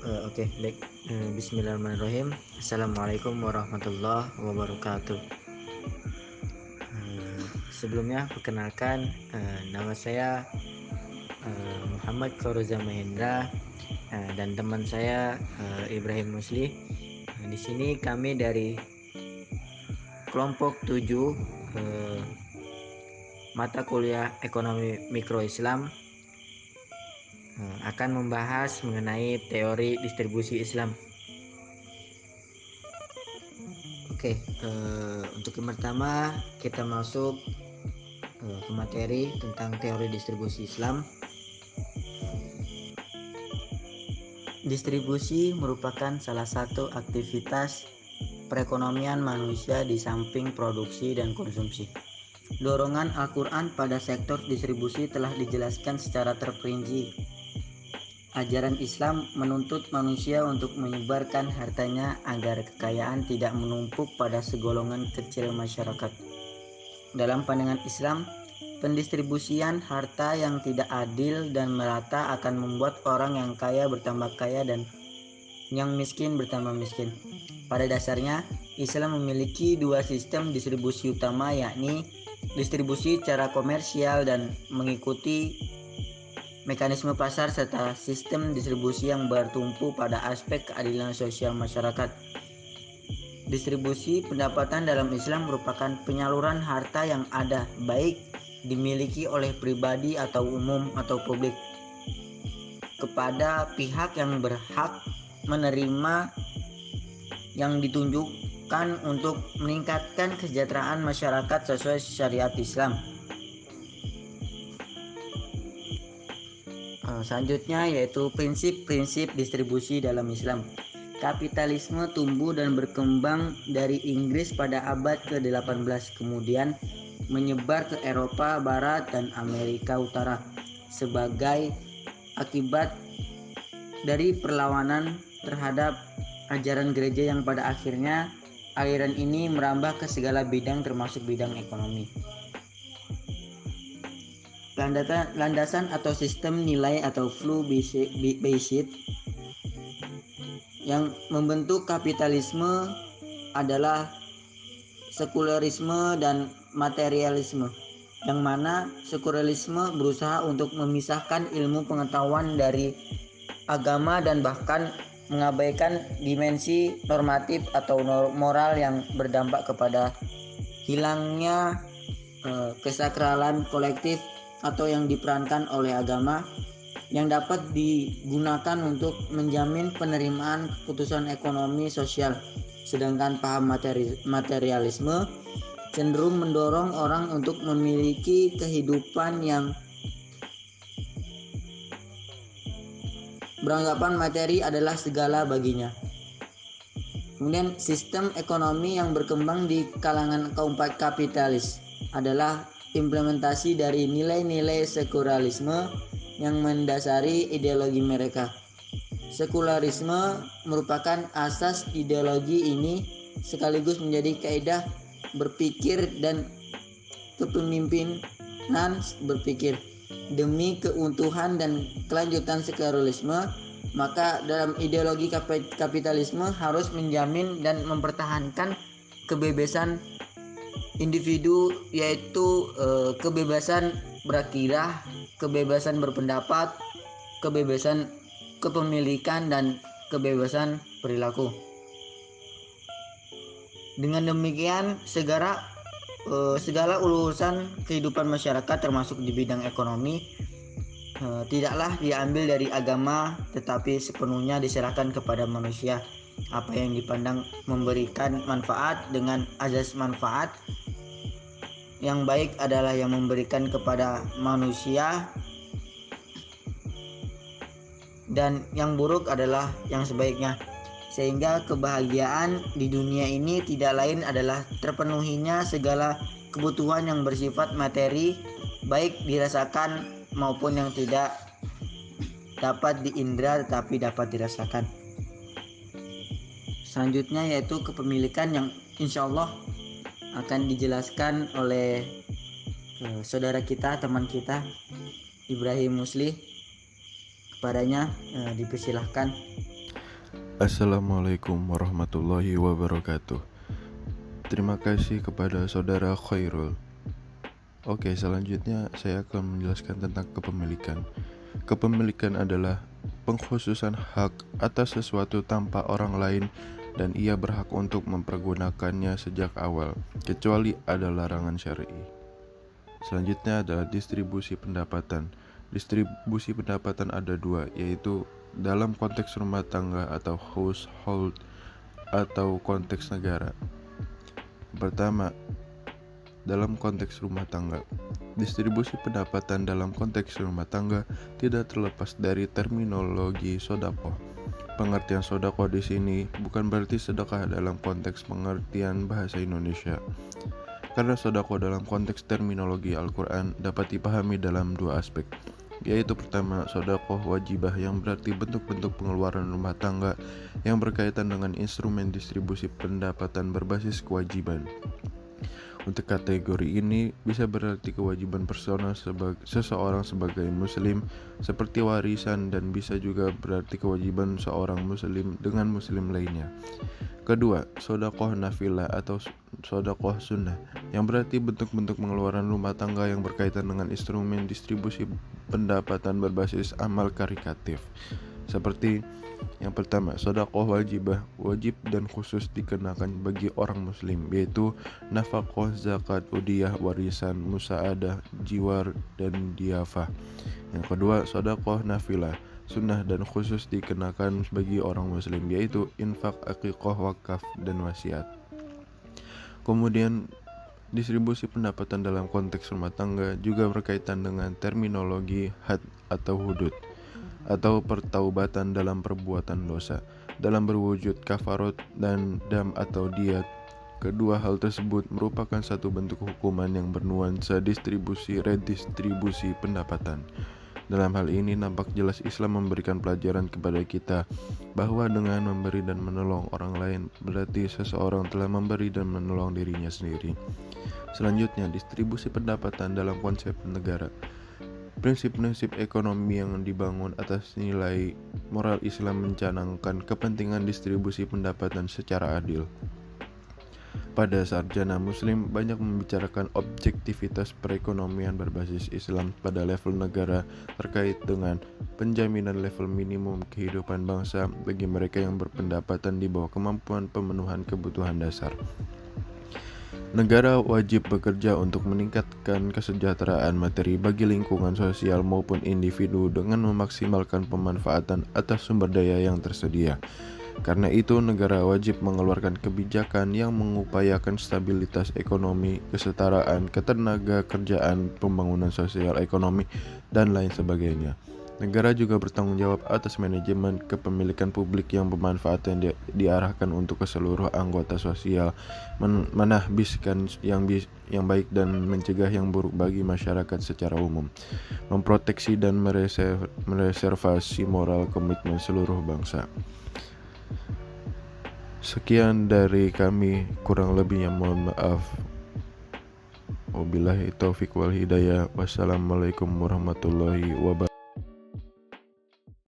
Oke, baik. Bismillahirrahmanirrahim. Assalamualaikum warahmatullahi wabarakatuh. Sebelumnya perkenalkan, nama saya Muhammad Kauroza Mahendra, dan teman saya Ibrahim Musli. Di sini kami dari kelompok 7 mata kuliah Ekonomi Mikro Islam akan membahas mengenai teori distribusi Islam. Oke, untuk yang pertama kita masuk ke materi tentang teori distribusi Islam. Distribusi merupakan salah satu aktivitas perekonomian manusia di samping produksi dan konsumsi. Dorongan Al-Quran pada sektor distribusi telah dijelaskan secara terperinci. Ajaran Islam menuntut manusia untuk menyebarkan hartanya agar kekayaan tidak menumpuk pada segolongan kecil masyarakat. Dalam pandangan Islam, pendistribusian harta yang tidak adil dan merata akan membuat orang yang kaya bertambah kaya dan yang miskin bertambah miskin. Pada dasarnya, Islam memiliki dua sistem distribusi utama, yakni distribusi secara komersial dan mengikuti mekanisme pasar, serta sistem distribusi yang bertumpu pada aspek keadilan sosial masyarakat. Distribusi pendapatan dalam Islam merupakan penyaluran harta yang ada, baik dimiliki oleh pribadi atau umum atau publik, kepada pihak yang berhak menerima, yang ditunjukkan untuk meningkatkan kesejahteraan masyarakat sesuai syariat Islam. Selanjutnya yaitu prinsip-prinsip distribusi dalam Islam. Kapitalisme tumbuh dan berkembang dari Inggris pada abad ke-18, kemudian menyebar ke Eropa Barat dan Amerika Utara sebagai akibat dari perlawanan terhadap ajaran gereja yang pada akhirnya aliran ini merambah ke segala bidang termasuk bidang ekonomi. Landasan atau sistem nilai atau value-based yang membentuk kapitalisme adalah sekularisme dan materialisme, yang mana sekularisme berusaha untuk memisahkan ilmu pengetahuan dari agama dan bahkan mengabaikan dimensi normatif atau moral yang berdampak kepada hilangnya kesakralan kolektif atau yang diperankan oleh agama, yang dapat digunakan untuk menjamin penerimaan keputusan ekonomi sosial. Sedangkan paham materialisme cenderung mendorong orang untuk memiliki kehidupan yang beranggapan materi adalah segala baginya. Kemudian sistem ekonomi yang berkembang di kalangan kaum kapitalis adalah implementasi dari nilai-nilai sekularisme yang mendasari ideologi mereka. Sekularisme merupakan asas ideologi ini sekaligus menjadi kaidah berpikir dan kepemimpinan berpikir. Demi keutuhan dan kelanjutan sekularisme, maka dalam ideologi kapitalisme harus menjamin dan mempertahankan kebebasan individu, yaitu kebebasan berakidah, kebebasan berpendapat, kebebasan kepemilikan, dan kebebasan perilaku. Dengan demikian, segala urusan kehidupan masyarakat termasuk di bidang ekonomi tidaklah diambil dari agama, tetapi sepenuhnya diserahkan kepada manusia. Apa yang dipandang memberikan manfaat dengan azas manfaat yang baik adalah yang memberikan kepada manusia, dan yang buruk adalah yang sebaiknya, sehingga kebahagiaan di dunia ini tidak lain adalah terpenuhinya segala kebutuhan yang bersifat materi, baik dirasakan maupun yang tidak dapat diindra tetapi dapat dirasakan. Selanjutnya yaitu kepemilikan, yang insya Allah akan dijelaskan oleh saudara kita, teman kita Ibrahim Musli. Kepadanya dipersilahkan. Assalamualaikum warahmatullahi wabarakatuh. Terima kasih kepada saudara Khairul. Oke, selanjutnya saya akan menjelaskan tentang kepemilikan. Kepemilikan adalah pengkhususan hak atas sesuatu tanpa orang lain dan ia berhak untuk mempergunakannya sejak awal, kecuali ada larangan syar'i. Selanjutnya adalah distribusi pendapatan. Distribusi pendapatan ada dua, yaitu dalam konteks rumah tangga atau household atau konteks negara. Pertama, dalam konteks rumah tangga. Distribusi pendapatan dalam konteks rumah tangga tidak terlepas dari terminologi sedekah. Pengertian sedekah di sini bukan berarti sedekah dalam konteks pengertian bahasa Indonesia. Karena sedekah dalam konteks terminologi Al-Quran dapat dipahami dalam dua aspek, yaitu pertama, sedekah wajibah yang berarti bentuk-bentuk pengeluaran rumah tangga yang berkaitan dengan instrumen distribusi pendapatan berbasis kewajiban. Untuk kategori ini bisa berarti kewajiban personal seseorang sebagai muslim seperti warisan, dan bisa juga berarti kewajiban seorang muslim dengan muslim lainnya. Kedua, sedekah nafilah atau sedekah sunnah yang berarti bentuk-bentuk pengeluaran rumah tangga yang berkaitan dengan instrumen distribusi pendapatan berbasis amal karitatif. Seperti yang pertama, sedekah wajibah, wajib dan khusus dikenakan bagi orang muslim, yaitu nafkah, zakat, udiyah, warisan, musaadah, jiwar, dan diafah. Yang kedua, sedekah nafilah, sunnah dan khusus dikenakan bagi orang muslim, yaitu infak, akikah, wakaf, dan wasiat. Kemudian distribusi pendapatan dalam konteks rumah tangga juga berkaitan dengan terminologi had atau hudud, atau pertaubatan dalam perbuatan dosa, dalam berwujud kafarot dan dam atau diat. Kedua hal tersebut merupakan satu bentuk hukuman yang bernuansa redistribusi pendapatan. Dalam hal ini nampak jelas Islam memberikan pelajaran kepada kita bahwa dengan memberi dan menolong orang lain berarti seseorang telah memberi dan menolong dirinya sendiri. Selanjutnya, distribusi pendapatan dalam konsep negara. Prinsip-prinsip ekonomi yang dibangun atas nilai moral Islam mencanangkan kepentingan distribusi pendapatan secara adil. Pada sarjana muslim banyak membicarakan objektivitas perekonomian berbasis Islam pada level negara terkait dengan penjaminan level minimum kehidupan bangsa bagi mereka yang berpendapatan di bawah kemampuan pemenuhan kebutuhan dasar. Negara wajib bekerja untuk meningkatkan kesejahteraan materi bagi lingkungan sosial maupun individu dengan memaksimalkan pemanfaatan atas sumber daya yang tersedia. Karena itu, negara wajib mengeluarkan kebijakan yang mengupayakan stabilitas ekonomi, kesetaraan, ketenaga kerjaan, pembangunan sosial ekonomi, dan lain sebagainya. Negara juga bertanggung jawab atas manajemen kepemilikan publik yang bermanfaat yang diarahkan untuk keseluruh anggota sosial, menahbiskan yang baik dan mencegah yang buruk bagi masyarakat secara umum, memproteksi dan mereservasi moral komitmen seluruh bangsa. Sekian dari kami, kurang lebihnya mohon maaf. Wabillahi taufiq wal hidayah. Wassalamualaikum warahmatullahi wabarakatuh.